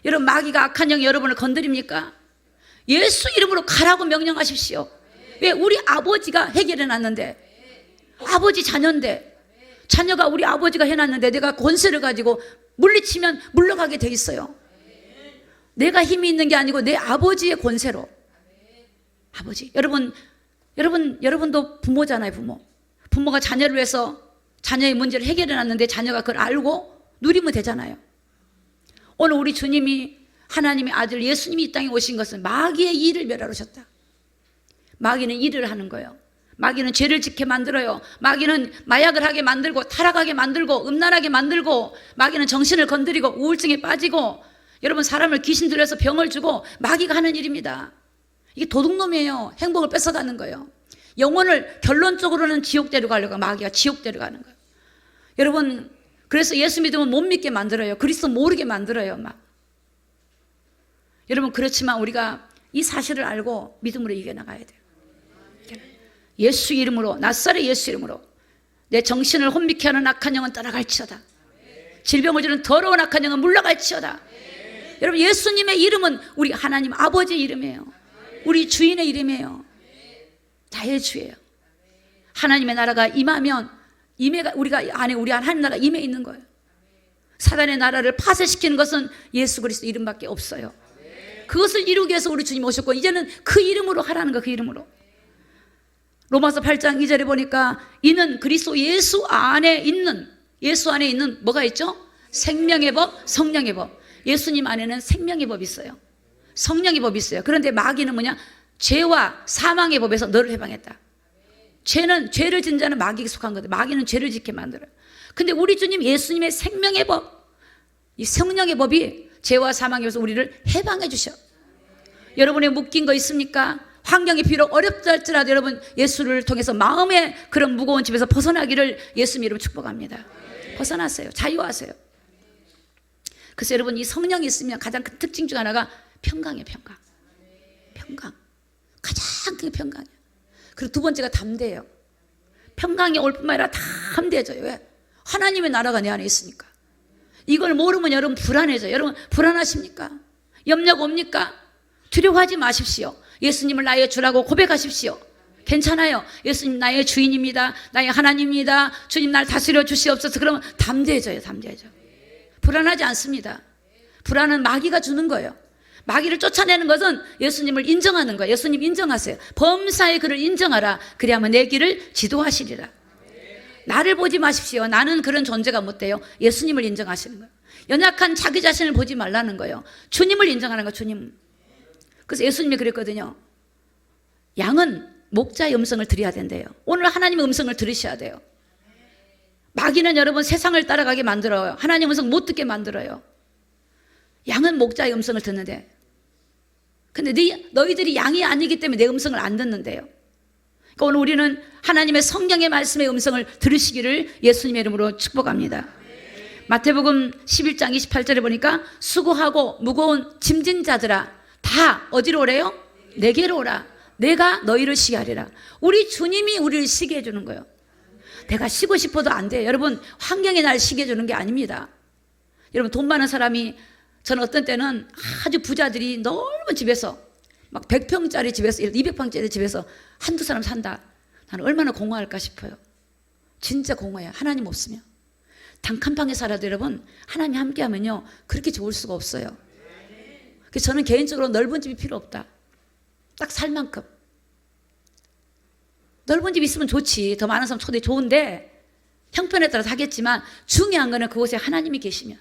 여러분, 마귀가 악한 영 여러분을 건드립니까? 예수 이름으로 가라고 명령하십시오. 왜? 우리 아버지가 해결해놨는데, 아버지 자녀인데, 자녀가 우리 아버지가 해놨는데 내가 권세를 가지고 물리치면 물러가게 돼 있어요. 내가 힘이 있는 게 아니고 내 아버지의 권세로. 아버지. 여러분도 부모잖아요. 부모가 자녀를 위해서 자녀의 문제를 해결해놨는데 자녀가 그걸 알고 누리면 되잖아요. 오늘 우리 주님이, 하나님의 아들 예수님이 이 땅에 오신 것은 마귀의 일을 멸하러 오셨다. 마귀는 일을 하는 거예요. 마귀는 죄를 짓게 만들어요. 마귀는 마약을 하게 만들고, 타락하게 만들고, 음란하게 만들고, 마귀는 정신을 건드리고 우울증에 빠지고, 여러분, 사람을 귀신 들여서 병을 주고, 마귀가 하는 일입니다. 이게 도둑놈이에요. 행복을 뺏어가는 거예요. 영혼을 결론적으로는 지옥 데려가려고 마귀가 지옥 데려가는 거예요. 여러분, 그래서 예수 믿으면 못 믿게 만들어요. 그리스도 모르게 만들어요. 막. 여러분, 그렇지만 우리가 이 사실을 알고 믿음으로 이겨나가야 돼요. 예수 이름으로, 낫사렛 예수 이름으로 내 정신을 혼미케 하는 악한 영은 떠나갈지어다. 질병을 주는 더러운 악한 영은 물러갈지어다. 여러분, 예수님의 이름은 우리 하나님 아버지의 이름이에요. 우리 주인의 이름이에요. 다의 주예요. 하나님의 나라가 임하면 임해가 우리 안에 하나님 나라가 임해 있는 거예요. 사단의 나라를 파쇄시키는 것은 예수 그리스도 이름밖에 없어요. 그것을 이루기 위해서 우리 주님 오셨고, 이제는 그 이름으로 하라는 거, 그 이름으로. 로마서 8장 2절에 보니까 이는 그리스도 예수 안에 있는 뭐가 있죠? 생명의 법, 성령의 법. 예수님 안에는 생명의 법이 있어요. 성령의 법이 있어요. 그런데 마귀는 뭐냐? 죄와 사망의 법에서 너를 해방했다. 죄를 짓는 자는 마귀에게 속한 거다. 마귀는 죄를 짓게 만들어요. 근데 우리 주님 예수님의 생명의 법, 이 성령의 법이 죄와 사망의 법에서 우리를 해방해 주셔. 여러분의 묶인 거 있습니까? 환경이 비록 어렵다 할지라도 여러분, 예수를 통해서 마음의 그런 무거운 집에서 벗어나기를 예수님 이름으로 축복합니다. 벗어나세요. 자유하세요. 그래서 여러분, 이 성령이 있으면 가장 큰 특징 중 하나가 평강이에요. 평강. 가장 큰 평강이에요. 그리고 두 번째가 담대예요. 평강이 올 뿐만 아니라 다 함대해져요. 왜? 하나님의 나라가 내 안에 있으니까. 이걸 모르면 여러분 불안해져요. 여러분 불안하십니까? 염려가 옵니까? 두려워하지 마십시오. 예수님을 나의 주라고 고백하십시오. 괜찮아요. 예수님 나의 주인입니다. 나의 하나님입니다. 주님 날 다스려 주시옵소서. 그러면 담대해져요. 담대해져. 불안하지 않습니다. 불안은 마귀가 주는 거예요. 마귀를 쫓아내는 것은 예수님을 인정하는 거예요. 예수님 인정하세요. 범사의 그를 인정하라. 그리하면 내 길을 지도하시리라. 나를 보지 마십시오. 나는 그런 존재가 못 돼요. 예수님을 인정하시는 거예요. 연약한 자기 자신을 보지 말라는 거예요. 주님을 인정하는 거예요. 주님. 그래서 예수님이 그랬거든요. 양은 목자의 음성을 들어야 된대요. 오늘 하나님의 음성을 들으셔야 돼요. 마귀는 여러분 세상을 따라가게 만들어요. 하나님의 음성 못 듣게 만들어요. 양은 목자의 음성을 듣는데, 근데 너희들이 양이 아니기 때문에 내 음성을 안 듣는데요. 그러니까 오늘 우리는 하나님의 성경의 말씀의 음성을 들으시기를 예수님의 이름으로 축복합니다. 마태복음 11장 28절에 보니까 수고하고 무거운 짐진 자들아 다 어디로 오래요? 내게로 오라. 내가 너희를 쉬게 하리라. 우리 주님이 우리를 쉬게 해주는 거예요. 내가 쉬고 싶어도 안 돼요. 여러분 환경이 날 쉬게 해주는 게 아닙니다. 여러분 돈 많은 사람이, 저는 어떤 때는 아주 부자들이 넓은 집에서 막 100평짜리 집에서 200평짜리 집에서 한두 사람 산다. 나는 얼마나 공허할까 싶어요. 진짜 공허해요. 하나님 없으면. 단칸방에 살아도 여러분 하나님이 함께하면요 그렇게 좋을 수가 없어요. 그래서 저는 개인적으로 넓은 집이 필요 없다. 딱 살 만큼. 넓은 집 있으면 좋지. 더 많은 사람 초대 좋은데 형편에 따라서 하겠지만 중요한 거는 그곳에 하나님이 계시면,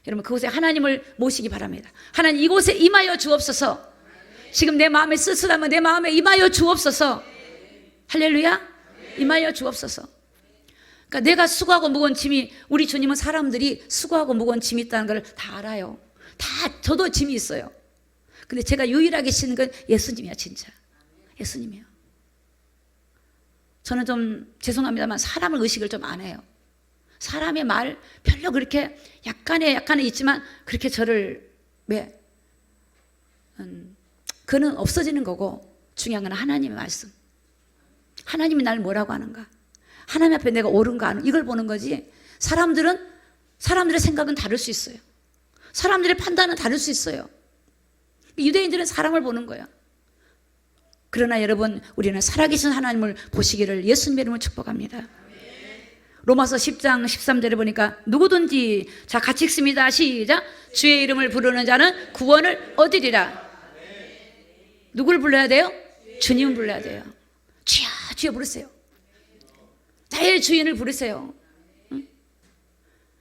여러분 그곳에 하나님을 모시기 바랍니다. 하나님 이곳에 임하여 주옵소서. 지금 내 마음에 쓸쓸하면 내 마음에 임하여 주옵소서. 할렐루야. 임하여 주옵소서. 그러니까 내가 수고하고 무거운 짐이, 우리 주님은 사람들이 수고하고 무거운 짐이 있다는 걸 다 알아요. 다 저도 짐이 있어요. 근데 제가 유일하게 쉬는 건 예수님이야. 진짜 예수님이에요. 저는 좀 죄송합니다만 사람을 의식을 좀 안 해요. 사람의 말 별로 그렇게 약간의 있지만 그렇게 저를 왜 그는 없어지는 거고, 중요한 건 하나님의 말씀. 하나님이 날 뭐라고 하는가, 하나님 앞에 내가 옳은가 하는 이걸 보는 거지. 사람들의 생각은 다를 수 있어요. 사람들의 판단은 다를 수 있어요. 유대인들은 사람을 보는 거야. 그러나 여러분 우리는 살아계신 하나님을 보시기를 예수님의 이름으로 축복합니다. 로마서 10장 13절에 보니까 누구든지, 자 같이 읽습니다. 시작. 주의 이름을 부르는 자는 구원을 얻으리라. 누구를 불러야 돼요? 주님을 불러야 돼요. 주여 주여 부르세요. 나의 주인을 부르세요. 응?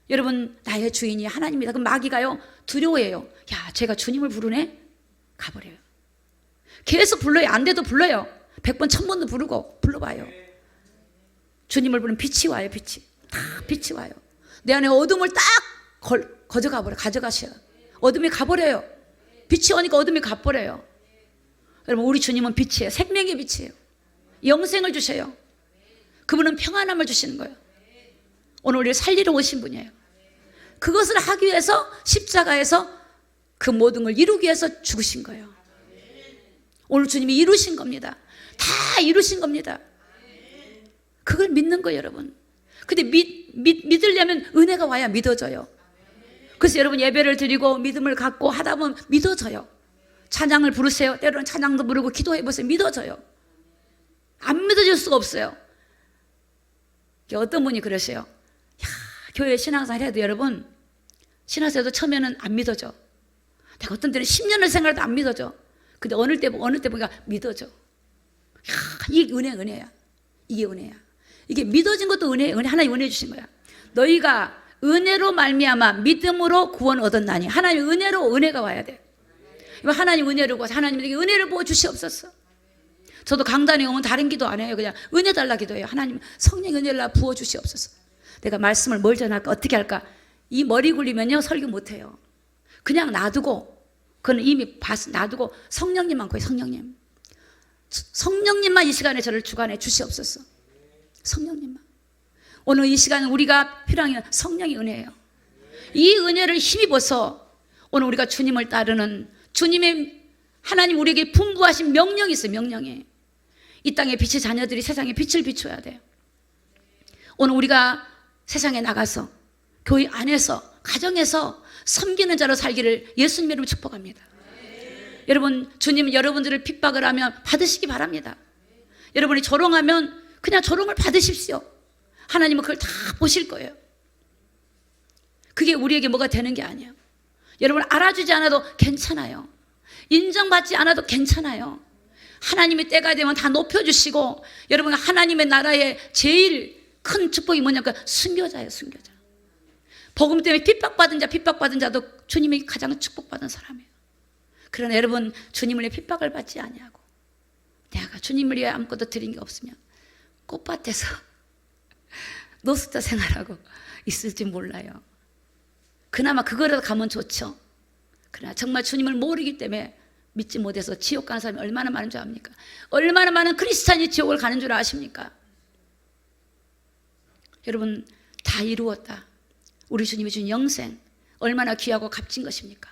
여러분 나의 주인이 하나님이다. 그럼 마귀가요 두려워해요. 야 제가 주님을 부르네? 가버려요. 계속 불러요. 안 돼도 불러요. 100번 1000번도 부르고 불러봐요. 주님을 부르면 빛이 와요. 빛이 와요. 내 안에 어둠을 딱 가져가셔요. 어둠이 가버려요. 빛이 오니까 어둠이 가버려요. 여러분 우리 주님은 빛이에요. 생명의 빛이에요. 영생을 주셔요. 그분은 평안함을 주시는 거예요. 오늘 우리를 살리러 오신 분이에요. 그것을 하기 위해서 십자가에서 그 모든 걸 이루기 위해서 죽으신 거예요. 오늘 주님이 이루신 겁니다. 다 이루신 겁니다. 그걸 믿는 거예요, 여러분. 근데 믿으려면 은혜가 와야 믿어져요. 그래서 여러분 예배를 드리고 믿음을 갖고 하다 보면 믿어져요. 찬양을 부르세요. 때로는 찬양도 부르고 기도해보세요. 믿어져요. 안 믿어질 수가 없어요. 어떤 분이 그러세요. 야, 교회 신앙생활 해도 여러분, 신앙생활 해도 처음에는 안 믿어져. 내가 어떤 때는 10년을 생활해도 안 믿어져. 근데 어느 때 보니까 믿어져. 야, 이게 은혜야. 이게 은혜야. 이게 믿어진 것도 은혜, 하나님 은혜 주신 거야. 너희가 은혜로 말미암아 믿음으로 구원 얻었나니. 하나님 은혜로 은혜가 와야 돼. 하나님 은혜를 구하서 하나님에게 은혜를 부어 주시옵소서. 저도 강단에 오면 다른 기도 안 해요. 그냥 은혜 달라 기도해요. 하나님 성령 은혜를 부어 주시옵소서. 내가 말씀을 뭘 전할까, 어떻게 할까. 이 머리 굴리면요 설교 못 해요. 그냥 놔두고, 그는 이미 놔두고 성령님만 구해요. 성령님만 이 시간에 저를 주관해 주시옵소서. 성령님만. 오늘 이 시간은 우리가 필요한 게 성령의 은혜예요. 이 은혜를 힘입어서 오늘 우리가 주님을 따르는, 주님의 하나님 우리에게 분부하신 명령이 있어요. 명령이. 이 땅의 빛의 자녀들이 세상에 빛을 비춰야 돼요. 오늘 우리가 세상에 나가서 교회 안에서 가정에서 섬기는 자로 살기를 예수님 이름으로 축복합니다. 여러분, 주님은 여러분들을 핍박을 하면 받으시기 바랍니다. 여러분이 조롱하면 그냥 조롱을 받으십시오. 하나님은 그걸 다 보실 거예요. 그게 우리에게 뭐가 되는 게 아니에요. 여러분, 알아주지 않아도 괜찮아요. 인정받지 않아도 괜찮아요. 하나님의 때가 되면 다 높여주시고, 여러분, 하나님의 나라의 제일 큰 축복이 뭐냐면 순교자예요. 순교자. 복음 때문에 핍박받은 자도 주님이 가장 축복받은 사람이에요. 그러나 여러분, 주님을 위해 핍박을 받지 아니하고 내가 주님을 위해 아무것도 드린 게 없으면 꽃밭에서 노숙자 생활하고 있을지 몰라요. 그나마 그거라도 가면 좋죠. 그러나 정말 주님을 모르기 때문에 믿지 못해서 지옥 가는 사람이 얼마나 많은 줄 압니까? 얼마나 많은 크리스찬이 지옥을 가는 줄 아십니까? 여러분, 다 이루었다. 우리 주님이 준 영생 얼마나 귀하고 값진 것입니까?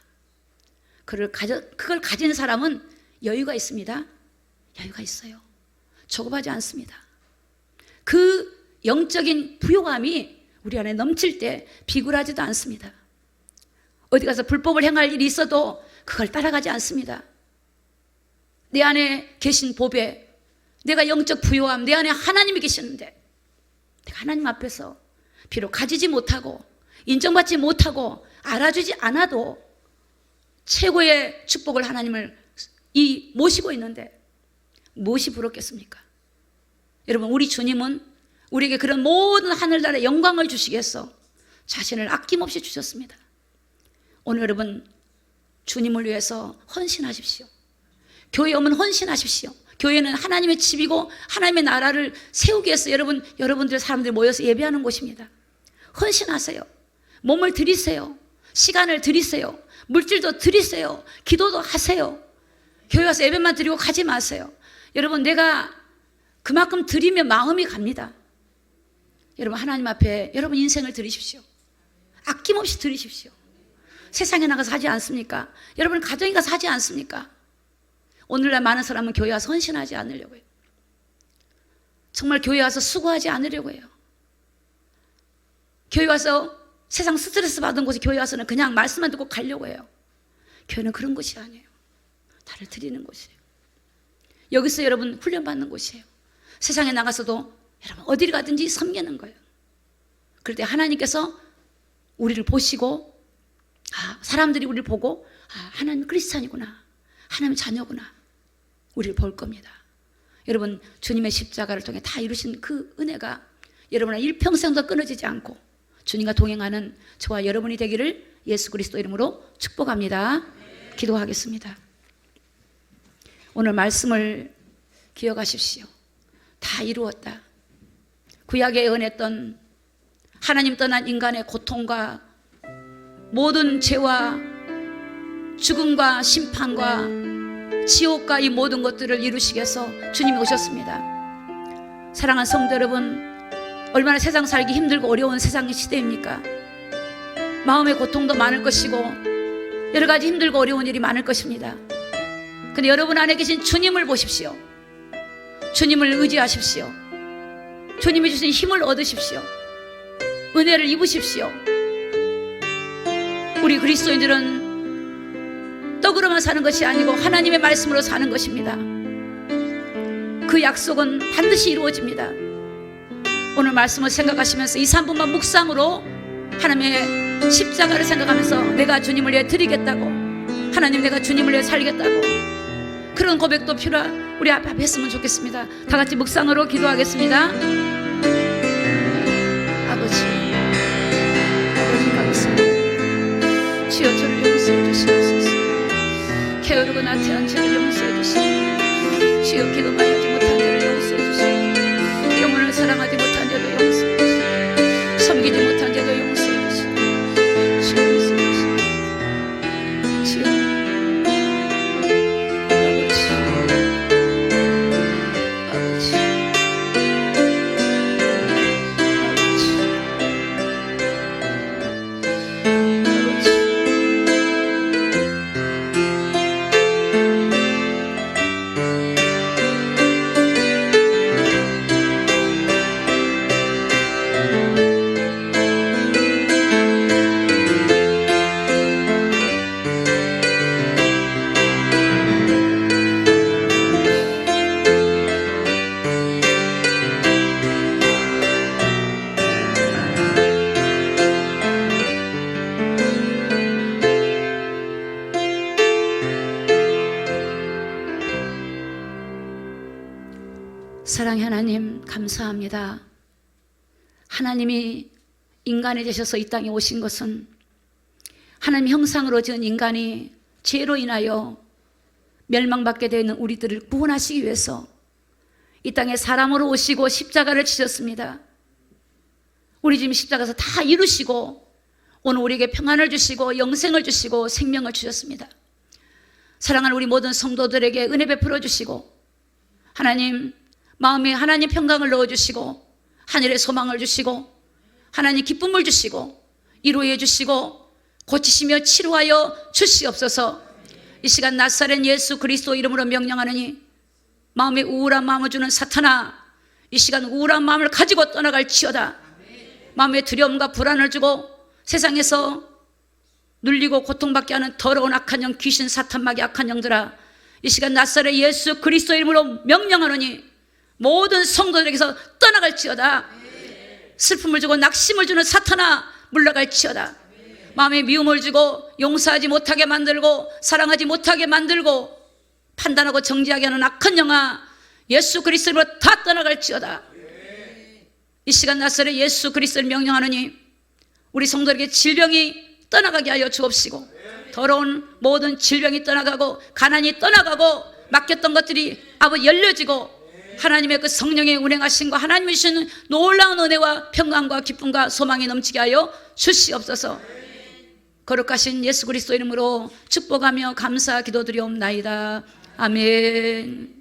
그걸 가진 사람은 여유가 있습니다. 여유가 있어요. 조급하지 않습니다. 그 영적인 부요함이 우리 안에 넘칠 때 비굴하지도 않습니다. 어디 가서 불법을 행할 일이 있어도 그걸 따라가지 않습니다. 내 안에 계신 보배, 내가 영적 부요함, 내 안에 하나님이 계시는데 내가 하나님 앞에서 비록 가지지 못하고 인정받지 못하고 알아주지 않아도 최고의 축복을 하나님을 모시고 있는데 무엇이 부럽겠습니까? 여러분, 우리 주님은 우리에게 그런 모든 하늘나라의 영광을 주시겠어 자신을 아낌없이 주셨습니다. 오늘 여러분, 주님을 위해서 헌신하십시오. 교회 오면 헌신하십시오. 교회는 하나님의 집이고 하나님의 나라를 세우기 위해서 여러분들 사람들이 모여서 예배하는 곳입니다. 헌신하세요. 몸을 드리세요. 시간을 드리세요. 물질도 드리세요. 기도도 하세요. 교회 와서 예배만 드리고 가지 마세요. 여러분, 내가 그만큼 드리면 마음이 갑니다. 여러분, 하나님 앞에 여러분 인생을 드리십시오. 아낌없이 드리십시오. 세상에 나가서 하지 않습니까? 여러분, 가정에 가서 하지 않습니까? 오늘날 많은 사람은 교회 와서 헌신하지 않으려고 해요. 정말 교회 와서 수고하지 않으려고 해요. 교회 와서 세상 스트레스 받은 곳에 교회 와서는 그냥 말씀만 듣고 가려고 해요. 교회는 그런 곳이 아니에요. 나를 드리는 곳이에요. 여기서 여러분 훈련받는 곳이에요. 세상에 나가서도 여러분 어디를 가든지 섬기는 거예요. 그럴 때 하나님께서 우리를 보시고, 사람들이 우리를 보고, 하나님 크리스찬이구나, 하나님 자녀구나, 우리를 볼 겁니다. 여러분, 주님의 십자가를 통해 다 이루신 그 은혜가 여러분의 일평생도 끊어지지 않고 주님과 동행하는 저와 여러분이 되기를 예수 그리스도 이름으로 축복합니다. 기도하겠습니다. 오늘 말씀을 기억하십시오. 다 이루었다. 구약에 예언했던 하나님 떠난 인간의 고통과 모든 죄와 죽음과 심판과 지옥과 이 모든 것들을 이루시기 위해서 주님이 오셨습니다. 사랑하는 성도 여러분, 얼마나 세상 살기 힘들고 어려운 세상의 시대입니까? 마음의 고통도 많을 것이고 여러 가지 힘들고 어려운 일이 많을 것입니다. 근데 여러분 안에 계신 주님을 보십시오. 주님을 의지하십시오. 주님이 주신 힘을 얻으십시오. 은혜를 입으십시오. 우리 그리스도인들은 떡으로만 사는 것이 아니고 하나님의 말씀으로 사는 것입니다. 그 약속은 반드시 이루어집니다. 오늘 말씀을 생각하시면서 2, 3분만 묵상으로 하나님의 십자가를 생각하면서 내가 주님을 위해 드리겠다고, 하나님 내가 주님을 위해 살겠다고, 그런 고백도 필요한 우리 앞에 했으면 좋겠습니다. 다 같이 묵상으로 기도하겠습니다. 아버지 감사합니다. 주여, 저를 용서해 주시옵소서. 게으르고 나태한 죄를 용서해 주시옵소서. 주여, 기도만 하지 못한 죄를 용서해 주시옵소서. 영혼을 사랑하지 못한 죄도 용서해 주시옵소서. 섬기지 못한 죄도 용서해 주시옵소서. 주여, 용서해 주시옵소서. 주여, 아버지 하나님 감사합니다. 하나님이 인간이 되셔서 이 땅에 오신 것은 하나님 형상으로 지은 인간이 죄로 인하여 멸망받게 되어 있는 우리들을 구원하시기 위해서 이 땅에 사람으로 오시고 십자가를 지셨습니다. 우리 지금 십자가에서 다 이루시고 오늘 우리에게 평안을 주시고 영생을 주시고 생명을 주셨습니다. 사랑하는 우리 모든 성도들에게 은혜 베풀어 주시고 하나님 마음에 하나님 평강을 넣어주시고 하늘의 소망을 주시고 하나님 기쁨을 주시고 위로해 주시고 고치시며 치료하여 주시옵소서. 이 시간 나사렛 예수 그리스도 이름으로 명령하느니 마음에 우울한 마음을 주는 사탄아, 이 시간 우울한 마음을 가지고 떠나갈지어다. 마음에 두려움과 불안을 주고 세상에서 눌리고 고통받게 하는 더러운 악한 영, 귀신, 사탄, 마귀, 악한 영들아, 이 시간 나사렛 예수 그리스도 이름으로 명령하노니 모든 성도들에게서 떠나갈지어다. 슬픔을 주고 낙심을 주는 사탄아, 물러갈지어다. 마음에 미움을 주고 용서하지 못하게 만들고 사랑하지 못하게 만들고 판단하고 정죄하게 하는 악한 영아, 예수 그리스도 이름으로 다 떠나갈지어다. 이 시간 나사렛 예수 그리스도를 명령하노니 우리 성도에게 질병이 떠나가게 하여 주옵시고 더러운 모든 질병이 떠나가고 가난이 떠나가고 막혔던 것들이 아버지 열려지고 하나님의 그 성령의 운행하심과 하나님이 주시는 놀라운 은혜와 평강과 기쁨과 소망이 넘치게 하여 주시옵소서. 거룩하신 예수 그리스도 이름으로 축복하며 감사 기도드리옵나이다. 아멘.